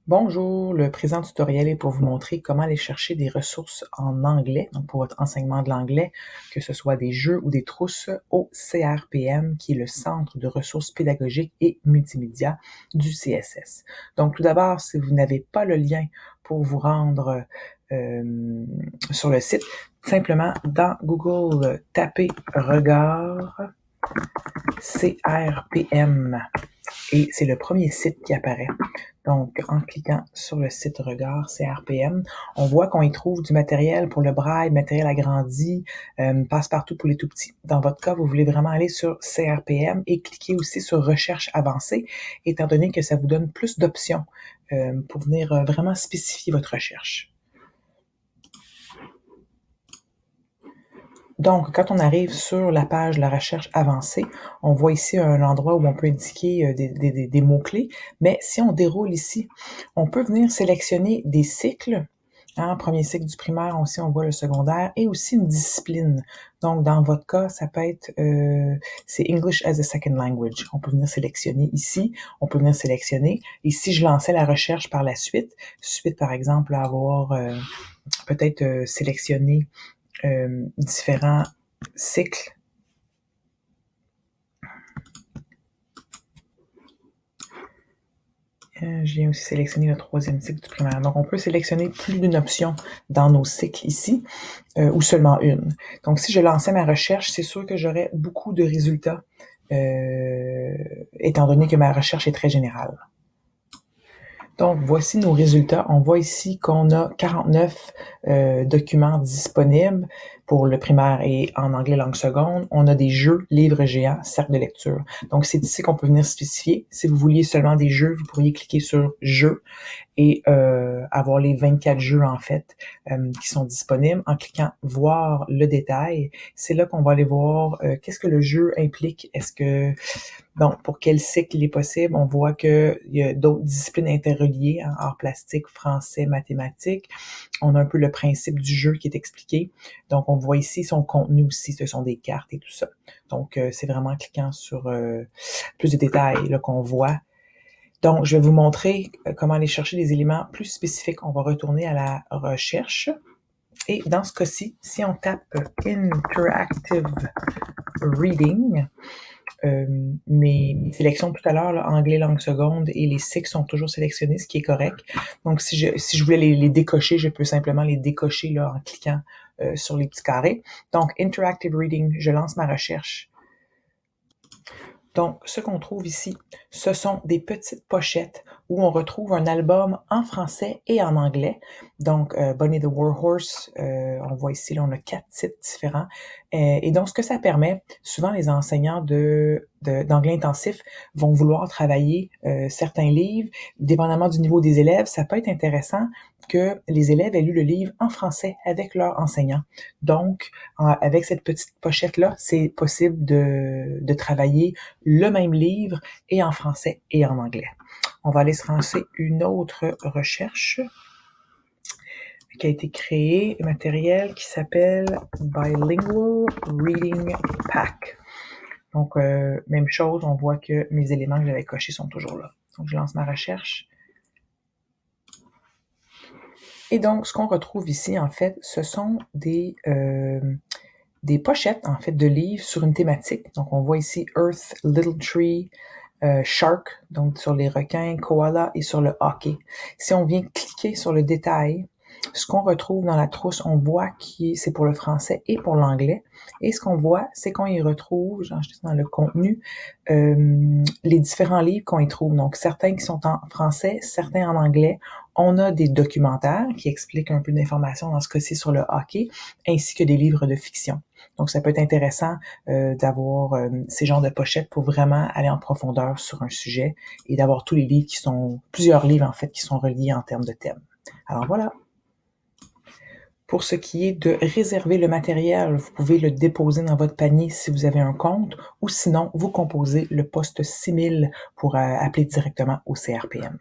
Bonjour, le présent tutoriel est pour vous montrer comment aller chercher des ressources en anglais, donc pour votre enseignement de l'anglais, que ce soit des jeux ou des trousses, au CRPM, qui est le Centre de ressources pédagogiques et multimédia du CSS. Donc tout d'abord, si vous n'avez pas le lien pour vous rendre sur le site, simplement dans Google, tapez Regard CRPM et c'est le premier site qui apparaît. Donc, en cliquant sur le site Regard CRPM, on voit qu'on y trouve du matériel pour le braille, matériel agrandi, passe-partout pour les tout-petits. Dans votre cas, vous voulez vraiment aller sur CRPM et cliquer aussi sur Recherche avancée, étant donné que ça vous donne plus d'options pour venir vraiment spécifier votre recherche. Donc, quand on arrive sur la page de la recherche avancée, on voit ici un endroit où on peut indiquer des mots-clés, mais si on déroule ici, on peut venir sélectionner des cycles. Premier cycle du primaire, aussi on voit le secondaire, et aussi une discipline. Donc, dans votre cas, ça peut être, c'est English as a Second Language. On peut venir sélectionner ici, on peut venir sélectionner. Et si je lançais la recherche par la suite, par exemple, avoir peut-être sélectionné différents cycles. J'ai aussi sélectionné le troisième cycle du primaire. Donc, on peut sélectionner plus d'une option dans nos cycles ici, ou seulement une. Donc, si je lançais ma recherche, c'est sûr que j'aurais beaucoup de résultats, étant donné que ma recherche est très générale. Donc, voici nos résultats. On voit ici qu'on a 49 documents disponibles pour le primaire et en anglais langue seconde. On a des jeux, livres géants, cercle de lecture. Donc, c'est ici qu'on peut venir spécifier. Si vous vouliez seulement des jeux, vous pourriez cliquer sur Jeux et avoir les 24 jeux, en fait, qui sont disponibles. En cliquant Voir le détail, c'est là qu'on va aller voir qu'est-ce que le jeu implique. Donc, pour quel cycle il est possible? On voit qu'il y a d'autres disciplines interreliées, arts plastiques, français, mathématiques. On a un peu le principe du jeu qui est expliqué. Donc, on voit ici son contenu aussi, ce sont des cartes et tout ça. Donc, c'est vraiment en cliquant sur plus de détails là, qu'on voit. Donc, je vais vous montrer comment aller chercher des éléments plus spécifiques. On va retourner à la recherche. Et dans ce cas-ci, si on tape Interactive Reading, mes sélections tout à l'heure, là, anglais langue seconde et les cycles sont toujours sélectionnés, ce qui est correct. Donc, si je voulais les décocher, je peux simplement les décocher là, en cliquant sur les petits carrés. Donc, Interactive Reading, je lance ma recherche. Donc, ce qu'on trouve ici, ce sont des petites pochettes où on retrouve un album en français et en anglais. Donc, Bunny the Warhorse, on voit ici, là, on a 4 titres différents. Et donc, ce que ça permet, souvent les enseignants d'anglais intensif vont vouloir travailler certains livres. Dépendamment du niveau des élèves, ça peut être intéressant que les élèves aient lu le livre en français avec leur enseignant. Donc, avec cette petite pochette-là, c'est possible de travailler le même livre et en français et en anglais. On va aller se lancer une autre recherche qui a été créée, matériel qui s'appelle Bilingual Reading Pack. Donc, même chose, on voit que mes éléments que j'avais cochés sont toujours là. Donc, je lance ma recherche. Et donc, ce qu'on retrouve ici, en fait, ce sont des pochettes, en fait, de livres sur une thématique. Donc, on voit ici Earth, Little Tree, Shark, donc sur les requins, Koala et sur le hockey. Si on vient cliquer sur le détail, ce qu'on retrouve dans la trousse, on voit que c'est pour le français et pour l'anglais. Et ce qu'on voit, c'est qu'on y retrouve, dans le contenu, les différents livres qu'on y trouve. Donc, certains qui sont en français, certains en anglais. On a des documentaires qui expliquent un peu d'informations dans ce cas-ci sur le hockey, ainsi que des livres de fiction. Donc, ça peut être intéressant d'avoir ces genres de pochettes pour vraiment aller en profondeur sur un sujet et d'avoir tous les livres plusieurs livres en fait, qui sont reliés en termes de thème. Alors voilà. Pour ce qui est de réserver le matériel, vous pouvez le déposer dans votre panier si vous avez un compte ou sinon, vous composez le poste 6000 pour appeler directement au CRPM.